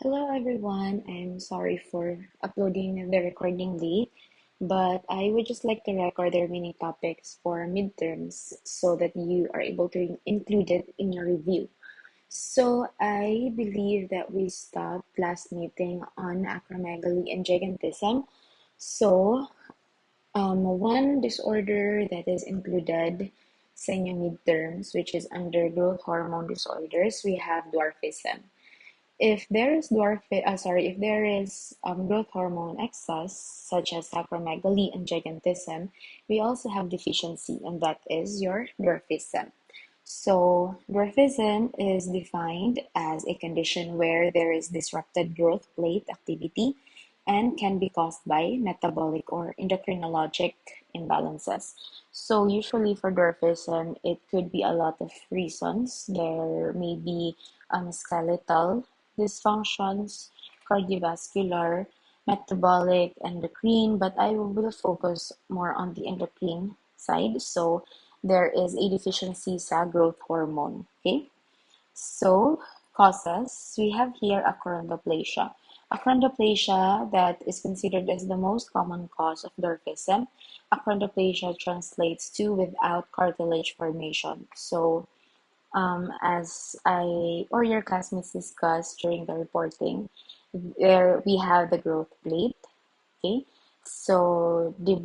Hello everyone. I'm sorry for uploading the recording late, but I would just like to record the remaining topics for midterms so that you are able to include it in your review. So I believe that we stopped last meeting on acromegaly and gigantism. So one disorder that is included sa inyong midterms, which is under growth hormone disorders, we have dwarfism. If there is growth hormone excess, such as acromegaly and gigantism, we also have deficiency, and that is your dwarfism. So, dwarfism is defined as a condition where there is disrupted growth plate activity and can be caused by metabolic or endocrinologic imbalances. So, usually for dwarfism, it could be a lot of reasons. There may be skeletal dysfunctions, cardiovascular, metabolic, endocrine, but I will focus more on the endocrine side. So, there is a deficiency sa growth hormone. Okay, so causes we have here achondroplasia. Achondroplasia that is considered as the most common cause of dwarfism. Achondroplasia translates to without cartilage formation. So as I or your classmates discussed during the reporting, there we have the growth plate. Okay, so the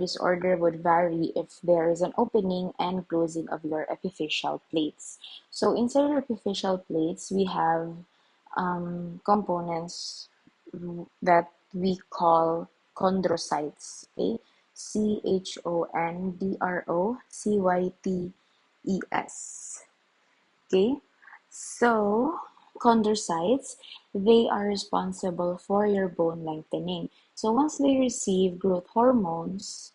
disorder would vary if there is an opening and closing of your epiphyseal plates. So inside your epiphyseal plates, we have components that we call chondrocytes. Okay, chondrocytes. Okay, so chondrocytes, they are responsible for your bone lengthening. So once they receive growth hormones,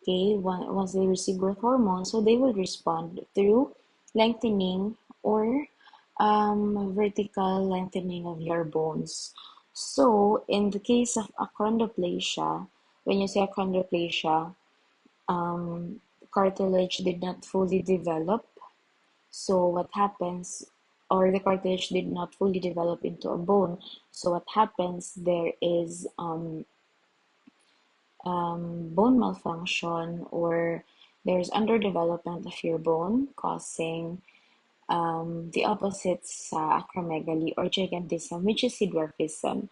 once they receive growth hormones, so they will respond through lengthening or vertical lengthening of your bones. So in the case of achondroplasia, when you say achondroplasia, cartilage did not fully develop, so what happens, or the cartilage did not fully develop into a bone. So what happens, there is bone malfunction, or there's underdevelopment of your bone, causing the opposites sa acromegaly or gigantism, which is dwarfism.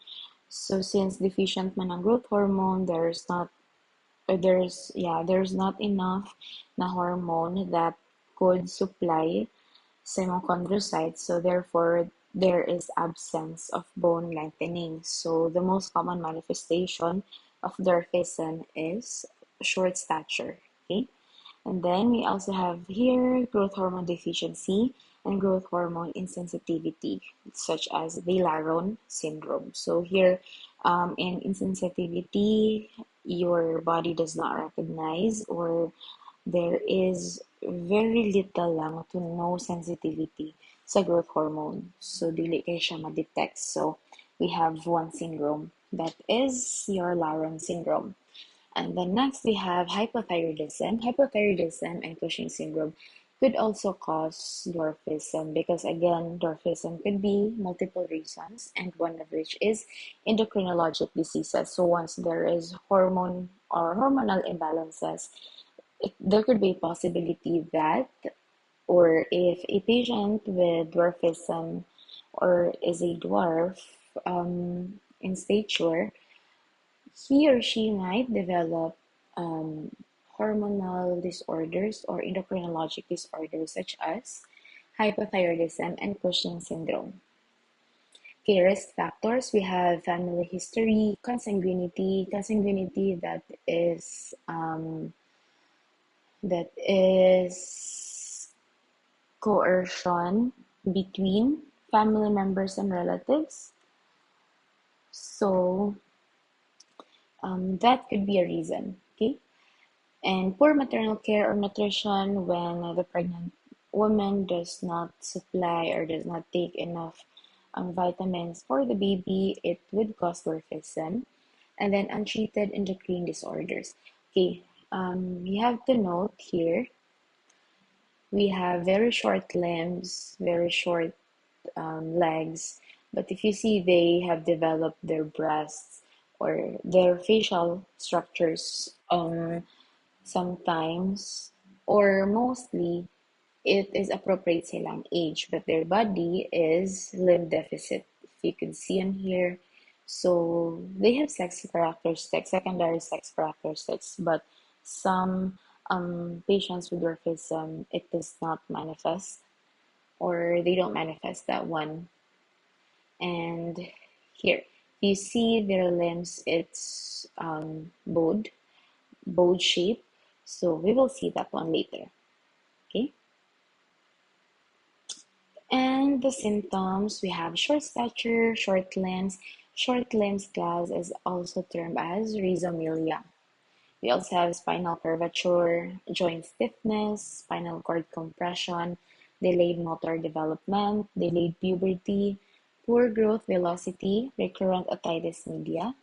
So since deficient man ang growth hormone, there's not enough na hormone that could supply chondrocytes, so therefore there is absence of bone lengthening. So the most common manifestation of dwarfism is short stature. Okay, and then we also have here growth hormone deficiency and growth hormone insensitivity, such as Villaro syndrome. So here, in insensitivity, your body does not recognize, or there is very little lang to no sensitivity sa growth hormone. So, dili kay siya ma-detect. So, we have one syndrome. That is your Laron syndrome. And then next, we have hypothyroidism. Hypothyroidism and Cushing syndrome could also cause dwarfism because, again, dwarfism could be multiple reasons, and one of which is endocrinologic diseases. So, once there is hormone or hormonal imbalances, there could be a possibility that, or if a patient with dwarfism or is a dwarf in stature, he or she might develop hormonal disorders or endocrinologic disorders such as hypothyroidism and Cushing syndrome. Okay, risk factors, we have family history, consanguinity that is coercion between family members and relatives. So that could be a reason. Okay, and poor maternal care or nutrition, when the pregnant woman does not supply or does not take enough vitamins for the baby, it would cause dwarfism. And then untreated endocrine disorders. Okay, you have to note here we have very short limbs, very short legs, But if you see they have developed their breasts or their facial structures sometimes or mostly it is appropriate silang age, but their body is limb deficit. If you can see on here, so they have sex characteristics, secondary sex characteristics, but some patients with dwarfism, it does not manifest or they don't manifest that one. And here, you see their limbs, it's bowed shape. So we will see that one later. Okay. And the symptoms, we have short stature, short limbs. Short limbs class is also termed as rhizomelia. We also have spinal curvature, joint stiffness, spinal cord compression, delayed motor development, delayed puberty, poor growth velocity, recurrent otitis media,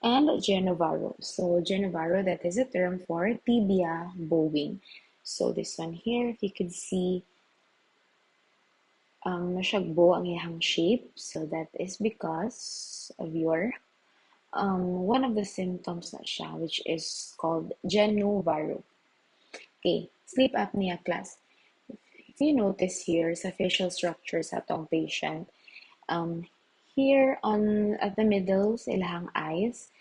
and genovaro. So genovaro, that is a term for tibia bowing. So this one here, if you could see, masyagbo ang iyang shape. So that is because of your one of the symptoms na siya, which is called genovaro. Okay, sleep apnea class. If you notice here sa facial structures sa atong patient, here on at the middle sa ilahang eyes,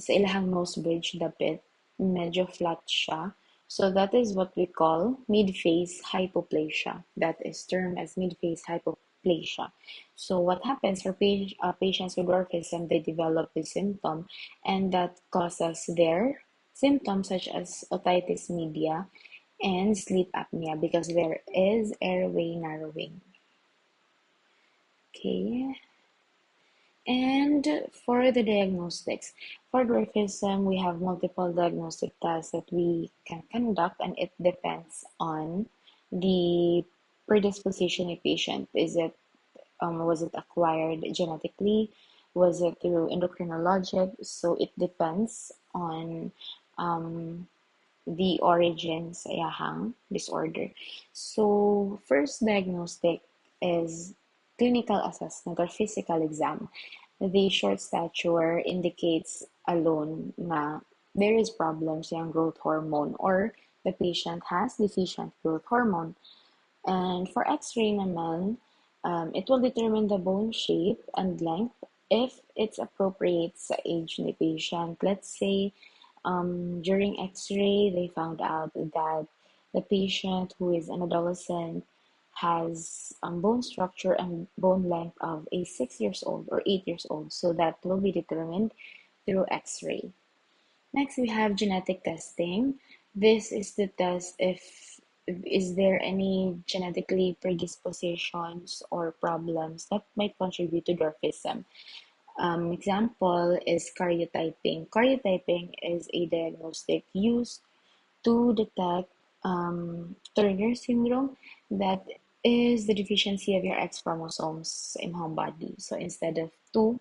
sa ilahang nose bridge dapit, medyo flat siya. So that is what we call mid-face hypoplasia. That is termed as mid-face hypoplasia. So what happens for patients with dwarfism, they develop this symptom and that causes their symptoms such as otitis media and sleep apnea because there is airway narrowing. Okay. And for the diagnostics, for dwarfism, we have multiple diagnostic tests that we can conduct, and it depends on the predisposition of patient. Was it acquired genetically? Was it through endocrinologic? So it depends on um, the origin sa iyahang disorder. So first diagnostic is clinical assessment or physical exam. The short stature indicates alone na there is problems yung growth hormone or the patient has deficient growth hormone. And for X-ray naman, it will determine the bone shape and length if it's appropriate sa age ni patient. Let's say during X-ray, they found out that the patient who is an adolescent has bone structure and bone length of a 6 years old or 8 years old. So that will be determined through X-ray. Next, we have genetic testing. This is to test if is there any genetically predispositions or problems that might contribute to dwarfism. Example is karyotyping. Karyotyping is a diagnostic used to detect Turner syndrome, that is the deficiency of your X chromosomes in home body. So instead of two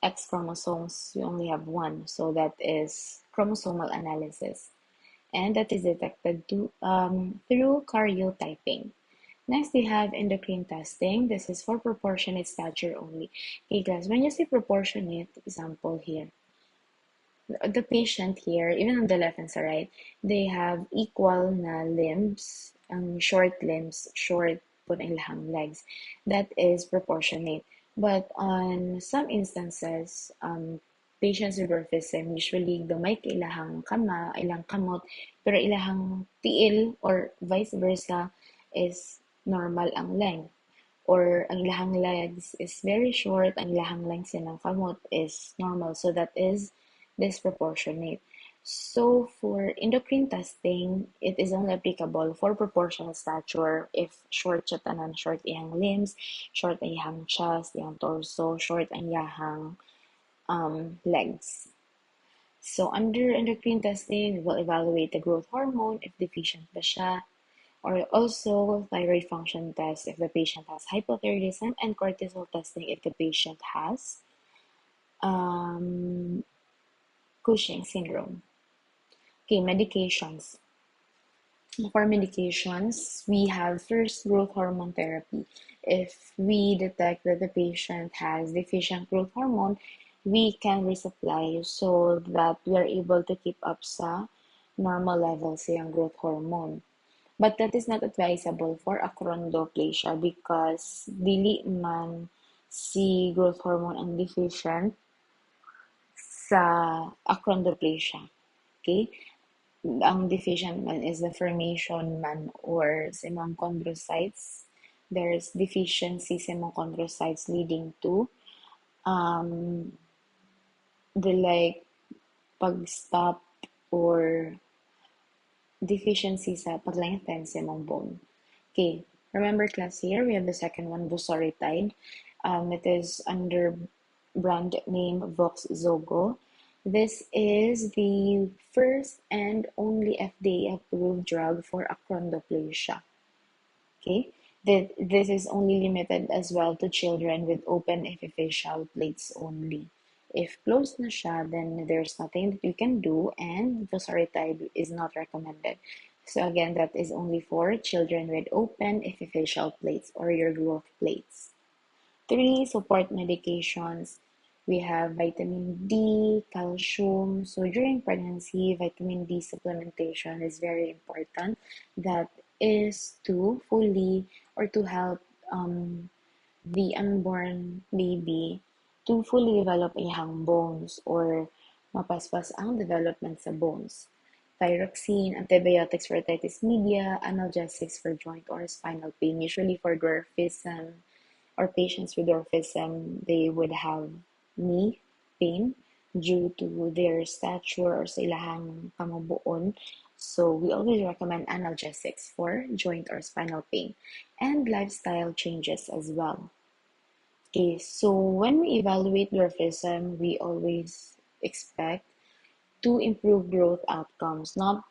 X chromosomes, you only have one. So that is chromosomal analysis. And that is detected through karyotyping. Next, we have endocrine testing. This is for proportionate stature only. Okay, guys, when you say proportionate, example here, the patient here, even on the left and the right, they have equal na limbs, short limbs, short po na ilang legs. That is proportionate. But on some instances, patients with dwarfism, usually gamay ka ilang kamot, pero ilahang tiil or vice versa is normal ang length. Or ang ilahang legs is very short, ang ilahang length ng kamot is normal. So that is disproportionate. So for endocrine testing, it is only applicable for proportional stature if short siya tanan, short iyang limbs, short iyang chest, iyang torso, short ang iyang legs. So under endocrine testing, we will evaluate the growth hormone if deficient ba siya, or also thyroid function test if the patient has hypothyroidism, and cortisol testing if the patient has Cushing syndrome. Okay, medications. For medications, we have first growth hormone therapy. If we detect that the patient has deficient growth hormone, we can resupply so that we are able to keep up sa normal levels sa yung growth hormone. But that is not advisable for achondroplasia because dili man si growth hormone ang deficient sa achondroplasia. Okay? Ang deficient man is the formation man or sa mga chondrocytes. There's deficiency sa mga chondrocytes leading to um, the like pag-stop or deficiency sa pag-lengthen sa mong bone. Okay, remember class here, we have the second one, vosoritide. It is under brand name Voxzogo. This is the first and only FDA-approved drug for achondroplasia. Okay, this is only limited as well to children with open epiphyseal plates only. If closed na siya, then there's nothing that you can do, and vosoritide is not recommended. So again, that is only for children with open epiphyseal plates or your growth plates. 3 support medications. We have vitamin D, calcium. So during pregnancy, vitamin D supplementation is very important. That is to fully or to help the unborn baby to fully develop iyang bones or mapaspas ang development sa bones. Thyroxine, antibiotics for otitis media, analgesics for joint or spinal pain, usually for dwarfism or patients with dwarfism, they would have knee pain due to their stature or sa ilahang kamabuon. So we always recommend analgesics for joint or spinal pain and lifestyle changes as well. Okay, so when we evaluate dwarfism, we always expect to improve growth outcomes, not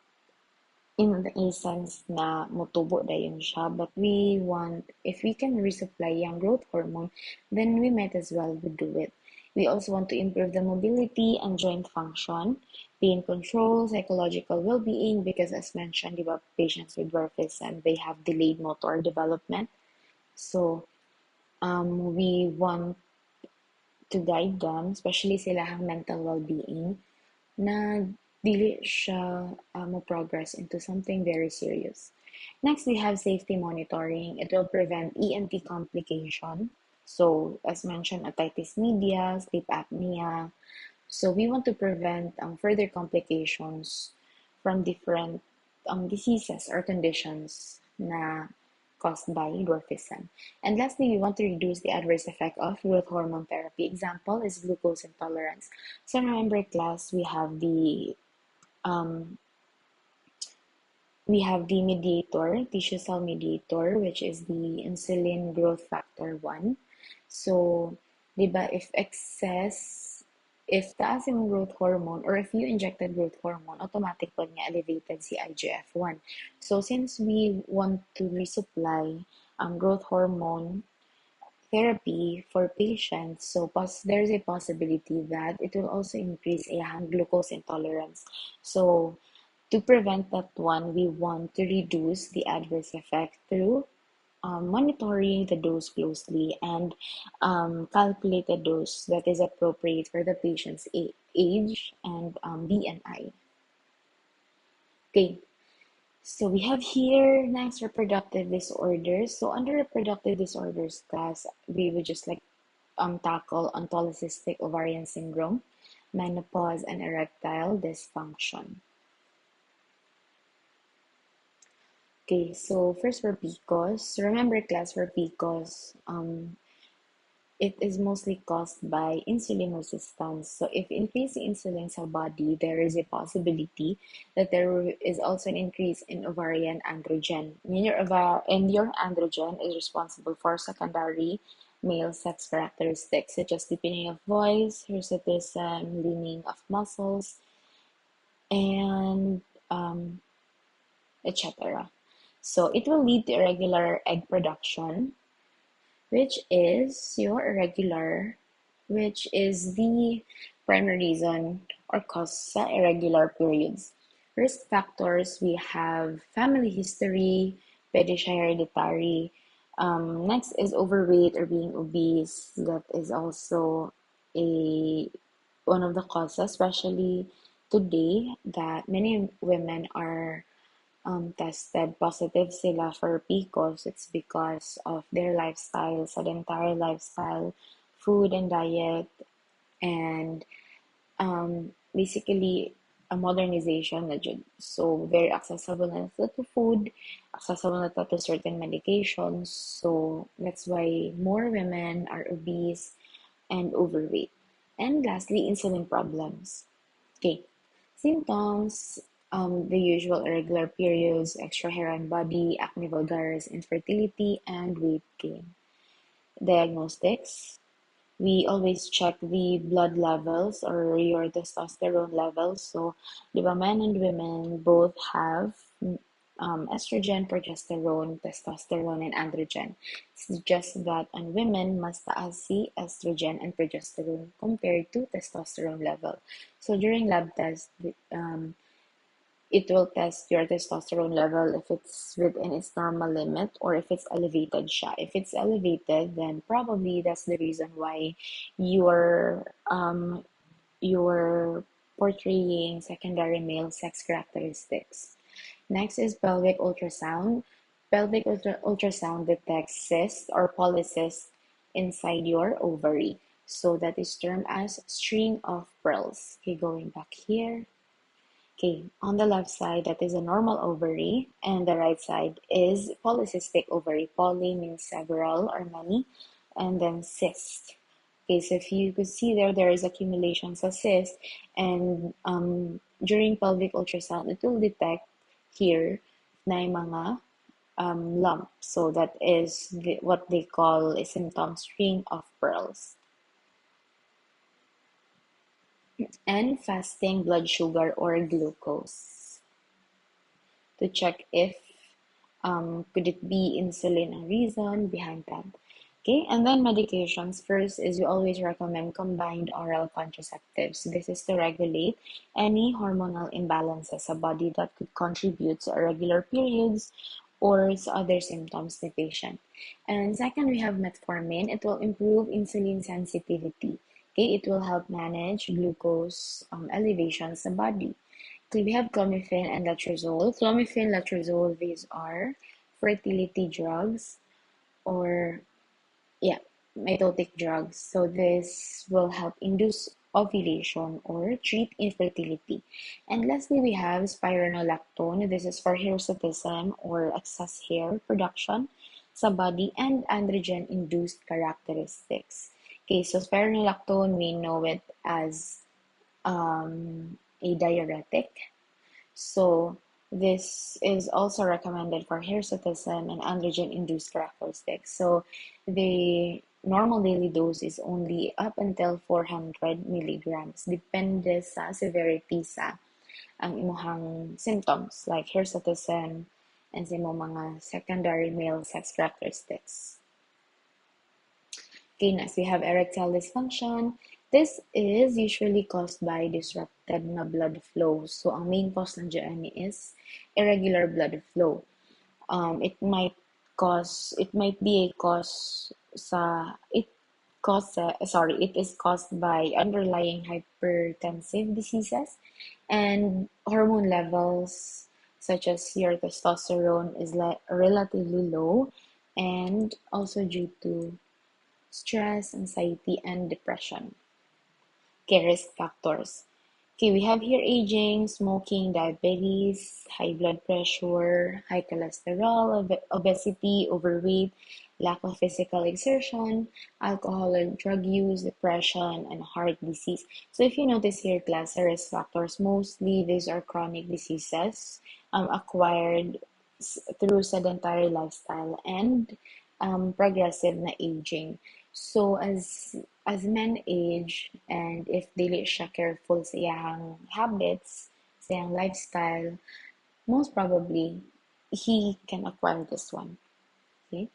in the essence na motubo dayon siya, but we want, if we can resupply yung growth hormone, then we might as well do it. We also want to improve the mobility and joint function, pain control, psychological well-being, because as mentioned, diba, patients with dwarfism, they have delayed motor development. So, we want to guide them, especially sila ang mental well-being, na dili siya mo-progress into something very serious. Next, we have safety monitoring. It will prevent ENT complication. So, as mentioned, otitis media, sleep apnea. So, we want to prevent further complications from different diseases or conditions na caused by dwarfism. And lastly, we want to reduce the adverse effect of growth hormone therapy. Example is glucose intolerance. So remember class, um, we have the mediator, tissue cell mediator, which is the insulin growth factor 1. So, diba, if taas yung growth hormone, or if you injected growth hormone, automatic po niya elevated si IGF-1. So, since we want to resupply growth hormone therapy for patients, so there's a possibility that it will also increase a glucose intolerance. So, to prevent that one, we want to reduce the adverse effect through monitoring the dose closely and calculate the dose that is appropriate for the patient's age and BMI. Okay, so we have here next reproductive disorders. So under reproductive disorders class, we would just like tackle polycystic ovarian syndrome, menopause, and erectile dysfunction. Okay, so first for PCOS. Remember class, for PCOS, it is mostly caused by insulin resistance. So if increase in insulin sa body, there is a possibility that there is also an increase in ovarian androgen. And your androgen is responsible for secondary male sex characteristics such as deepening of voice, hirsutism, leaning of muscles, and etc. So it will lead to irregular egg production, which is which is the primary reason or cause sa irregular periods. Risk factors, we have family history, British hereditary. Next is overweight or being obese. That is also a one of the causes, especially today, that many women are tested positive sila for PCOS. It's because of their lifestyle, sedentary lifestyle, food and diet, and basically a modernization na jud. So, very accessible na to food, accessible na to certain medications. So, that's why more women are obese and overweight. And lastly, insulin problems. Okay, symptoms, the usual irregular periods, extra hair on body, acne vulgaris, infertility, and weight gain. Diagnostics, we always check the blood levels or your testosterone levels. So, di ba, men and women both have estrogen, progesterone, testosterone, and androgen. It's just that on women, mas taas si estrogen and progesterone compared to testosterone level. So, during lab test, it will test your testosterone level if it's within its normal limit or if it's elevated siya. If it's elevated, then probably that's the reason why you're you're portraying secondary male sex characteristics. Next is pelvic ultrasound. Pelvic ultrasound detects cysts or polycysts inside your ovary. So that is termed as string of pearls. Okay, going back here. Okay, on the left side, that is a normal ovary, and the right side is polycystic ovary. Poly means several or many, and then cyst. Okay, so if you could see there, there is accumulation sa cyst, and during pelvic ultrasound, it will detect here na yung mga lump. So that is what they call a symptom string of pearls. And fasting blood sugar or glucose to check if could it be insulin a reason behind that. Okay, and then medications. First is we always recommend combined oral contraceptives. This is to regulate any hormonal imbalances sa body that could contribute to irregular periods or to other symptoms in the patient. And second, we have metformin. It will improve insulin sensitivity. Okay, it will help manage glucose elevations in the body. Okay, we have clomiphene and letrozole. Clomiphene, letrozole, these are fertility drugs or yeah, mitotic drugs. So this will help induce ovulation or treat infertility. And lastly, we have spironolactone. This is for hirsutism or excess hair production sa body and androgen-induced characteristics. Okay, so spironolactone, we know it as a diuretic. So this is also recommended for hirsutism and androgen-induced characteristics. So the normal daily dose is only up until 400 milligrams. Depende sa severity sa ang imuhang symptoms like hirsutism and sa imong mga secondary male sex characteristics. Okay, next we have erectile dysfunction. This is usually caused by disrupted na blood flow. So, ang main cause nandiyan is irregular blood flow. It might be a cause it is caused by underlying hypertensive diseases and hormone levels such as your testosterone is relatively low and also due to stress, anxiety, and depression. Okay, risk factors. Okay, we have here aging, smoking, diabetes, high blood pressure, high cholesterol, obesity, overweight, lack of physical exertion, alcohol or drug use, depression, and heart disease. So if you notice here, class, risk factors, mostly these are chronic diseases acquired through sedentary lifestyle and progressive na aging. So as men age and if dili siya careful sa iyang habits, sa iyang lifestyle, most probably he can acquire this one. Okay?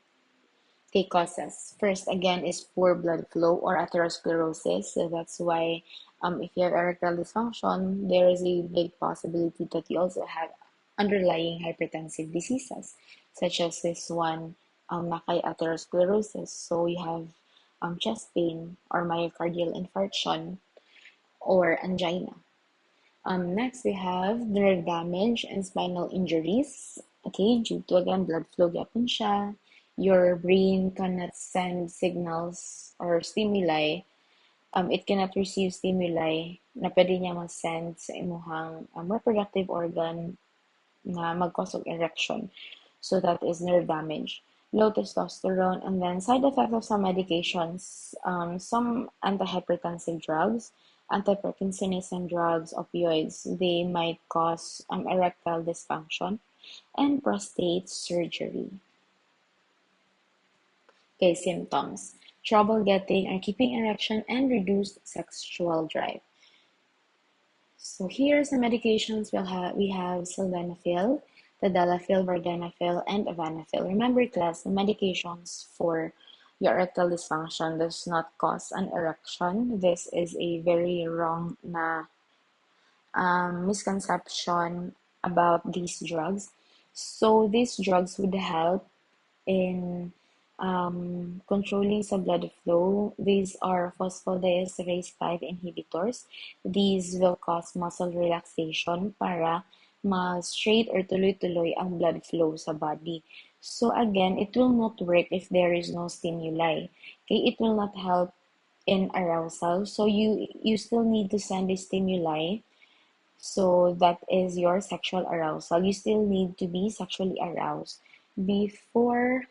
Okay, causes. First, again, is poor blood flow or atherosclerosis. So that's why if you have erectile dysfunction, there is a big possibility that you also have underlying hypertensive diseases, such as this one, atherosclerosis. So you have chest pain or myocardial infarction or angina. Next, we have nerve damage and spinal injuries. Okay, due to again blood flow gapon siya, your brain cannot send signals or stimuli. It cannot receive stimuli na pwede niya mag-send sa imuhang reproductive organ na mag-cause of erection. So that is nerve damage. Low testosterone, and then side effects of some medications, some antihypertensive drugs, antiparkinsonism drugs, opioids, they might cause erectile dysfunction and prostate surgery. Okay, symptoms. Trouble getting or keeping erection and reduced sexual drive. So here are some medications we have sildenafil, tadalafil, vardenafil, and avanafil. Remember class, the medications for your erectile dysfunction does not cause an erection. This is a very wrong misconception about these drugs. So these drugs would help in controlling sa blood flow. These are phosphodiesterase 5 inhibitors. These will cause muscle relaxation para ma-straight or tuloy-tuloy ang blood flow sa body. So again, it will not work if there is no stimuli. Okay, it will not help in arousal. So you still need to send a stimuli. So that is your sexual arousal. You still need to be sexually aroused before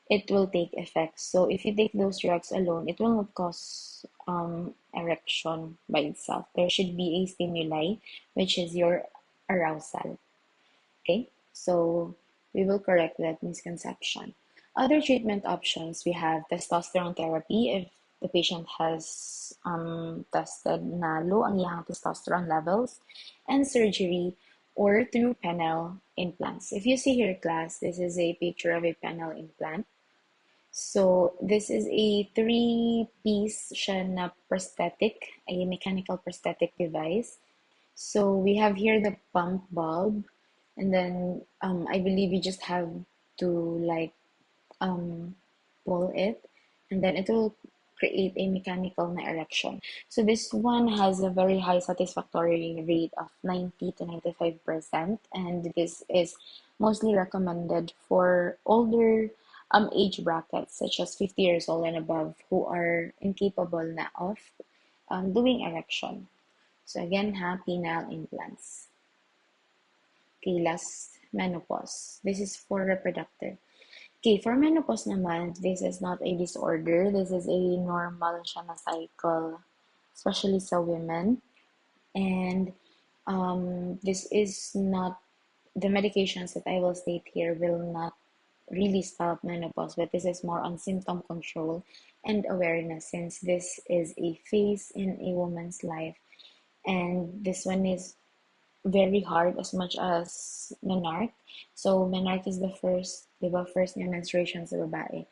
it will take effect. So if you take those drugs alone, it will not cause erection by itself. There should be a stimuli, which is your arousal. Okay, so we will correct that misconception. Other treatment options, we have testosterone therapy if the patient has tested na low ang iyang testosterone levels, and surgery or through penile implants. If you see here class, this is a picture of a penile implant. So this is a three-piece siya na prosthetic, a mechanical prosthetic device. So we have here the pump bulb, and then I believe you just have to like pull it, and then it will create a mechanical na erection. So this one has a very high satisfactory rate of 90 to 95%, and this is mostly recommended for older age brackets, such as 50 years old and above, who are incapable na of doing erection. So again, penile implants. Okay, last, menopause. This is for reproductive. Okay, for menopause naman, this is not a disorder. This is a normal siya na cycle, especially sa women. And this is not, the medications that I will state here will not really stop menopause, but this is more on symptom control and awareness, since this is a phase in a woman's life. And this one is very hard as much as menarche. So menarche is the first, di ba, first na menstruation sa babae.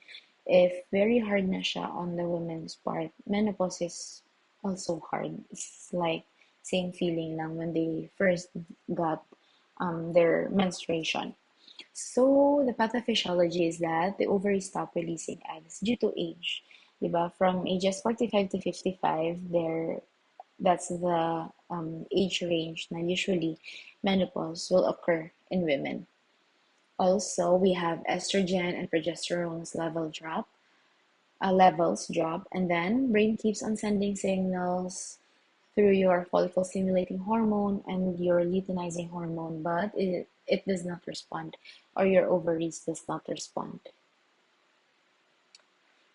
If very hard na siya on the woman's part, menopause is also hard. It's like same feeling lang when they first got their menstruation. So the pathophysiology is that the ovaries stop releasing eggs due to age. Diba? From ages 45 to 55, that's the age range na usually menopause will occur in women. Also, we have estrogen and progesterone's levels drop, and then brain keeps on sending signals through your follicle stimulating hormone and your luteinizing hormone, but it does not respond, or your ovaries does not respond.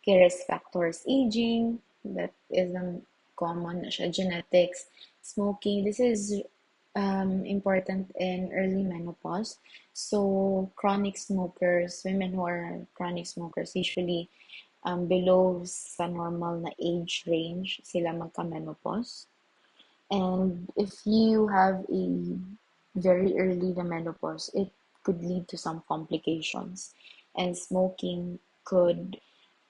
Okay, risk factors, aging, that is common siya, genetics, smoking. This is important in early menopause. So chronic smokers, women who are chronic smokers, usually below sa normal na age range, sila magka-menopause. And if you have a very early the menopause, it could lead to some complications. And smoking could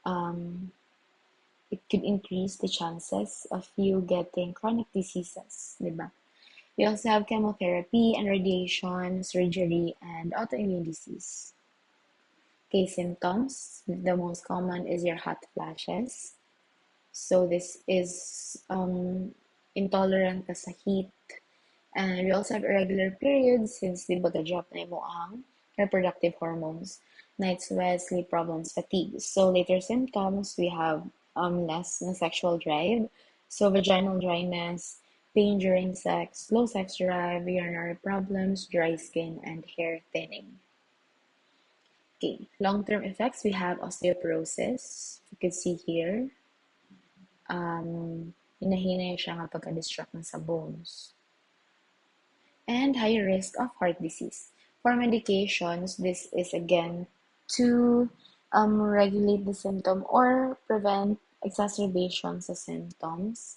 it could increase the chances of you getting chronic diseases, diba? We also have chemotherapy and radiation, surgery, and autoimmune disease. Okay, symptoms. The most common is your hot flashes. So this is intolerant ka sa heat. And we also have irregular periods since di ba drop na mo ang reproductive hormones, night sweats, sleep problems, fatigue. So later symptoms, we have less na sexual drive, so vaginal dryness, pain during sex, low sex drive, urinary problems, dry skin, and hair thinning. Okay, long-term effects, we have osteoporosis. You can see here, hinahinay siya nga pagka-destruct sa bones. And higher risk of heart disease. For medications, this is again to regulate the symptom or prevent exacerbations of symptoms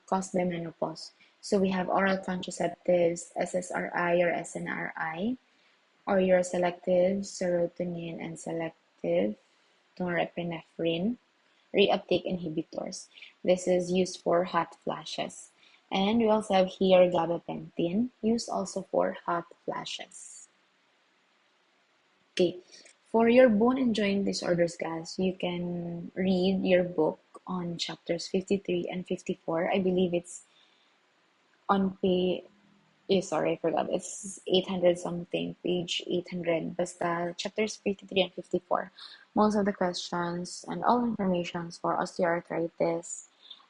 caused by menopause. So we have oral contraceptives, SSRI or SNRI, or your selective serotonin and selective norepinephrine reuptake inhibitors. This is used for hot flashes. And we also have here gabapentin, used also for hot flashes. Okay, for your bone and joint disorders, guys, you can read your book on chapters 53 and 54. I believe it's on page, sorry, I forgot. It's 800 something, page 800. Basta chapters 53 and 54. Most of the questions and all informations for osteoarthritis,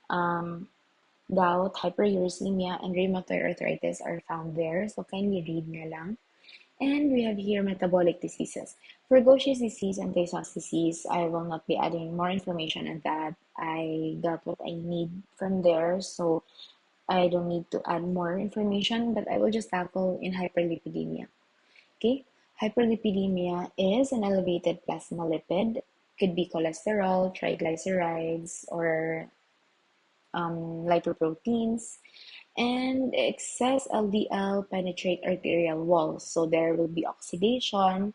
gout, hyperuricemia, and rheumatoid arthritis are found there. So kindly read na lang. And we have here metabolic diseases. For Gaucher's disease and Tay-Sachs disease, I will not be adding more information on that. I got what I need from there, so I don't need to add more information, but I will just tackle in hyperlipidemia. Okay, hyperlipidemia is an elevated plasma lipid, could be cholesterol, triglycerides, or lipoproteins, and excess LDL penetrate arterial walls. So there will be oxidation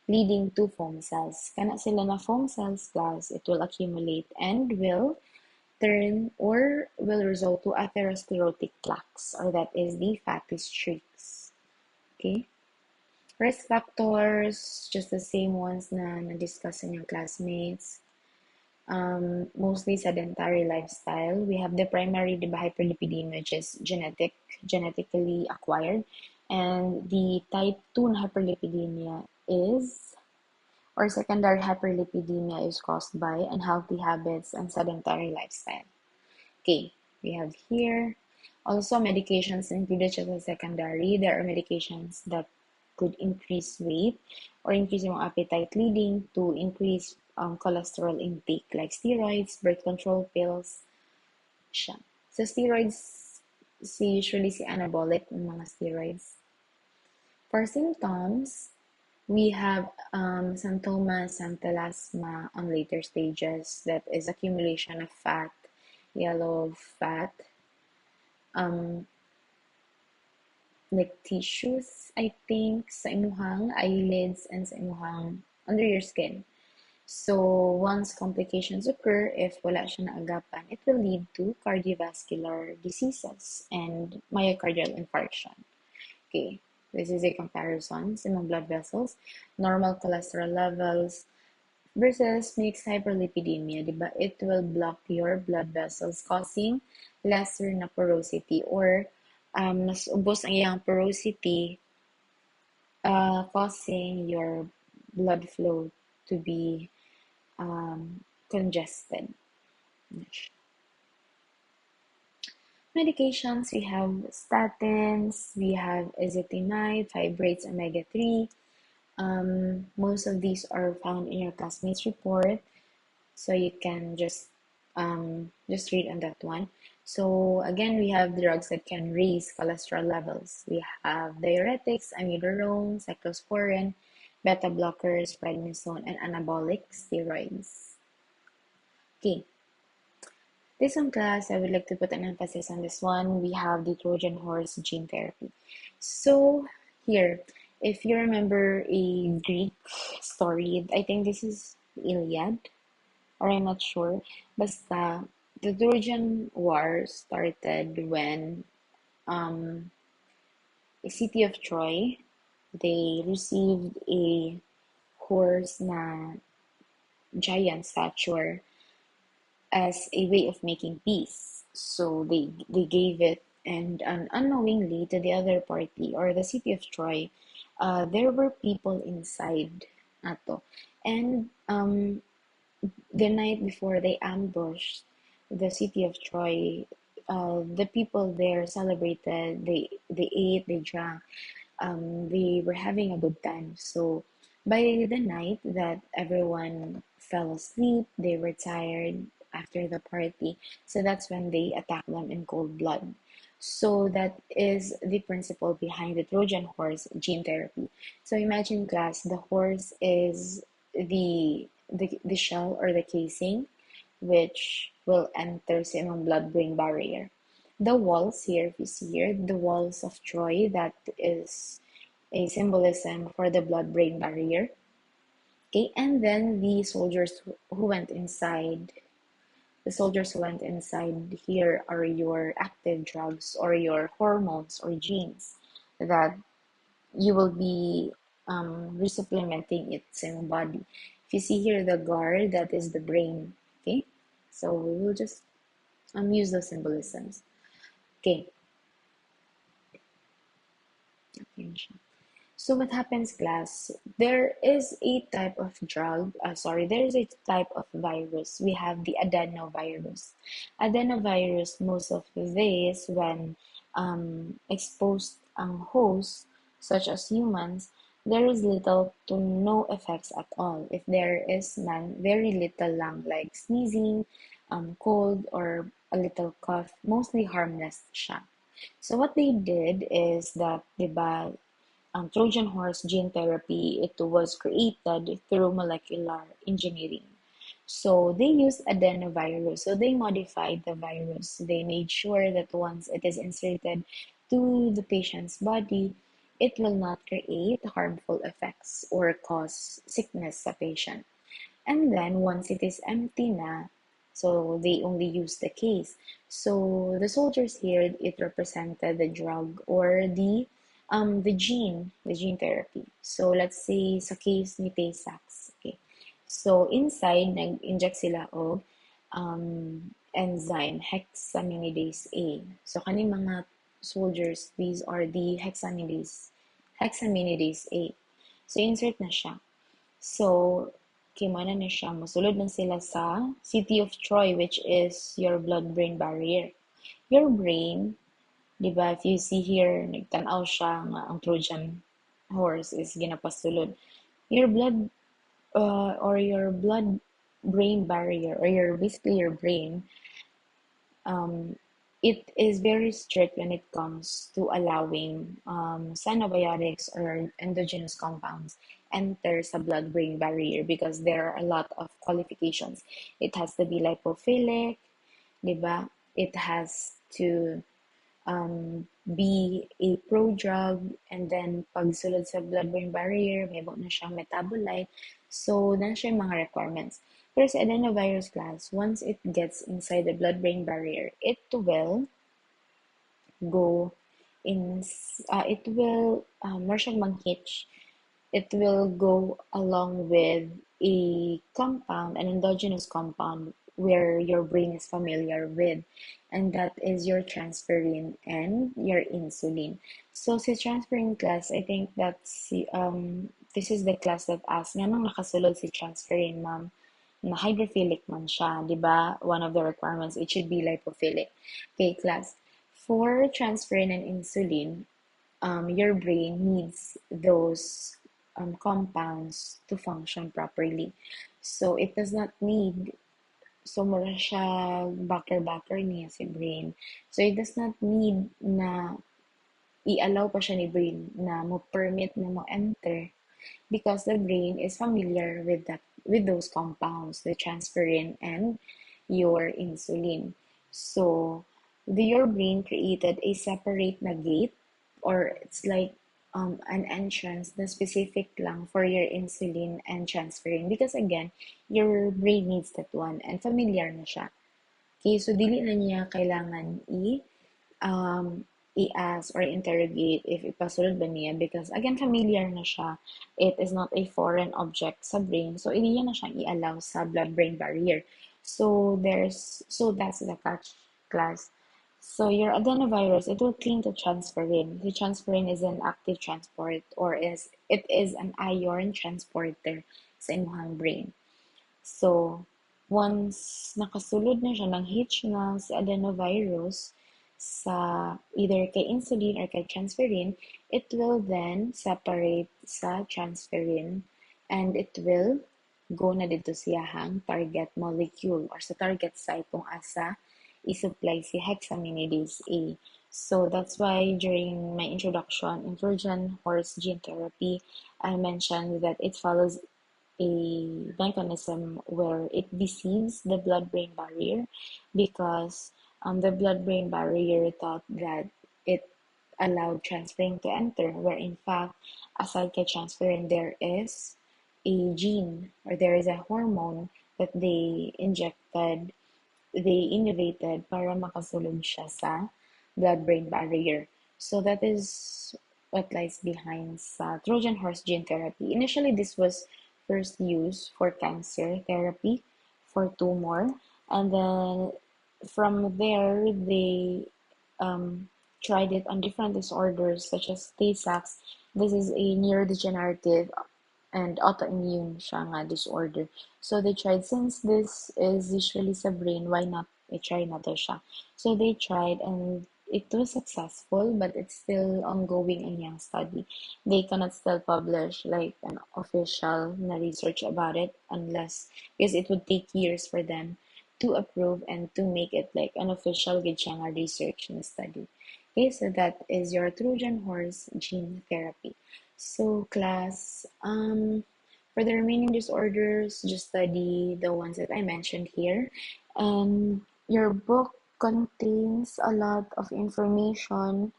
leading to foam cells. Kana sila na foam cells, guys, it will accumulate and will turn or will result to atherosclerotic plaques, or that is the fatty streaks. Okay? Risk factors, just the same ones na na-discuss in your classmates. Mostly sedentary lifestyle. We have the primary hyperlipidemia, which is genetically acquired, and the type 2 hyperlipidemia is, or secondary hyperlipidemia is caused by unhealthy habits and sedentary lifestyle. Okay, we have here also medications included as a secondary. There are medications that could increase weight or increase your appetite, leading to increased cholesterol intake, like steroids, birth control pills. Siya. So steroids, usually anabolic ng mga steroids. For symptoms, we have xanthomas and telasma on later stages. That is accumulation of fat, yellow fat, like tissues, I think, sa imuhang eyelids and sa imuhang under your skin. So once complications occur, if wala siya naagapan, it will lead to cardiovascular diseases and myocardial infarction. Okay, this is a comparison sa mga blood vessels, normal cholesterol levels versus mixed hyperlipidemia, diba? It will block your blood vessels, causing lesser na porosity, or mas ubos ang iyang porosity, causing your blood flow to be congested. Medications, we have statins, we have ezetimibe, fibrates, omega-3. Most of these are found in your classmates report, so you can just read on that one. So again, we have drugs that can raise cholesterol levels. We have diuretics, amiodarone, cyclosporin, beta blockers, prednisone, and anabolic steroids. Okay. This one class, I would like to put an emphasis on this one. We have the Trojan horse gene therapy. So here, if you remember a Greek story, I think this is Iliad. or I'm not sure. Basta, the Trojan War started when the city of Troy, they received a horse na giant stature as a way of making peace. So they gave it, and unknowingly to the other party or the city of Troy, there were people inside ato. And the night before they ambushed the city of Troy, the people there celebrated. They ate, they drank, they were having a good time. So by the night that everyone fell asleep, they were tired after the party. So that's when they attacked them in cold blood. So that is the principle behind the Trojan horse gene therapy. So imagine, class, the horse is the shell or the casing which will enter sa imong blood-brain barrier. The walls here, if you see here, the walls of Troy, that is a symbolism for the blood-brain barrier. Okay, and then the soldiers who went inside here are your active drugs or your hormones or genes that you will be resupplementing it in your body. If you see here the guard, that is the brain. Okay, so we will just use those symbolisms. Okay, okay. So what happens, class? There is a type of there is a type of virus. We have the adenovirus. Adenovirus, most of the days when exposed ang host, such as humans, there is little to no effects at all. If there is none, very little lang, like sneezing, cold, or a little cough, mostly harmless siya. So what they did is that, diba, Trojan horse gene therapy, it was created through molecular engineering. So they used adenovirus. So they modified the virus. They made sure that once it is inserted to the patient's body, it will not create harmful effects or cause sickness sa patient. And then once it is empty na, so they only use the case. So the soldiers here, it represented the drug or the gene therapy. So let's say sa case ni Tay-Sachs. Okay. So inside, nag-inject sila og enzyme hexaminidase A. So kaning mga soldiers, these are the hexaminidase A. So insert na siya. So, kimana na siya, mosulod na sila sa city of Troy, which is your blood-brain barrier. Your brain, di ba, if you see here, nagtanaw siya nga ang Trojan horse is ginapasulod. Your blood, or your blood-brain barrier, or basically your brain, it is very strict when it comes to allowing cyanobiotics or endogenous compounds enter sa blood-brain barrier because there are a lot of qualifications. It has to be lipophilic, di ba? It has to be a prodrug, and then pagsulod sa blood-brain barrier, may na siyang metabolite. So, na siya yung mga requirements. Pero sa adenovirus class, once it gets inside the blood-brain barrier, it will go in, it will, more siyang mag-hitch. It will go along with a compound, an endogenous compound, where your brain is familiar with, and that is your transferrin and your insulin. So, sa transferrin class, I think this is the class that asks, nga nang nakasulod si transferrin, ma'am, na hydrophilic man siya, di ba? One of the requirements, it should be lipophilic. Okay, class. For transferrin and insulin, your brain needs those compounds to function properly. So, it does not need, so mura siya backer niya si brain. So, it does not need na i-allow pa siya ni brain na mo permit na mo enter because the brain is familiar with those compounds, the transferrin and your insulin. So, your brain created a separate na gate, or it's like an entrance na specific lang for your insulin and transferrin because again, your brain needs that one and familiar na siya. Okay, so dili na niya kailangan um, i-ask or interrogate if ipasulod ba niya because again, familiar na siya. It is not a foreign object sa brain. So, hindi niya na siyang i-allow sa blood-brain barrier. So that's the catch class. So your adenovirus, it will cling to transferrin. The transferrin is an active transport or it is an iron transporter sa imuhang brain. So, once nakasulod na siya ng hitch na si adenovirus sa either kay insulin or kay transferrin, it will then separate sa transferrin and it will go na dito siyahang target molecule or sa target site kung asa isupply si hexaminidase A. So that's why during my introduction in Trojan horse gene therapy, I mentioned that it follows a mechanism where it deceives the blood-brain barrier because the blood-brain barrier thought that it allowed transferrin to enter, where in fact, aside kay transferrin, there is a gene or there is a hormone that they innovated para makasulod siya sa blood-brain barrier. So that is what lies behind sa Trojan horse gene therapy. Initially, this was first used for cancer therapy, for tumor, and then from there, they tried it on different disorders such as Tay-Sachs. This is a neurodegenerative and autoimmune siya nga disorder. So they tried, since this is usually sa brain, why not i-try na to siya? So they tried and it was successful, but it's still ongoing in young study. They cannot still publish like an official na research about it unless, because it would take years for them to approve and to make it like an official gid siya nga research na study. Okay, so that is your Trojan horse gene therapy. So class, for the remaining disorders, just study the ones that I mentioned here. And your book contains a lot of information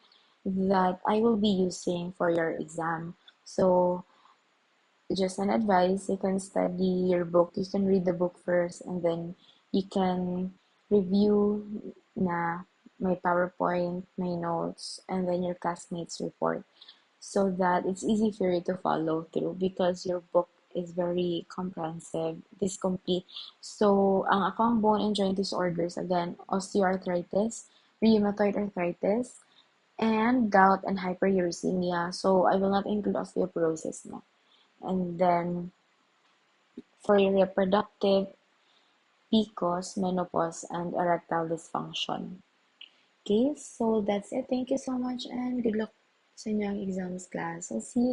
that I will be using for your exam. So just an advice, you can study your book. You can read the book first and then you can review na my PowerPoint, my notes, and then your classmates' report so that it's easy for you to follow through because your book is very comprehensive, this complete. So, ang akong bone and joint disorders, again, osteoarthritis, rheumatoid arthritis, and gout and hyperuricemia. So, I will not include osteoporosis no. And then, for your reproductive, PCOS, menopause, and erectile dysfunction. Okay, so that's it. Thank you so much and good luck sa inyong exams class. I'll see you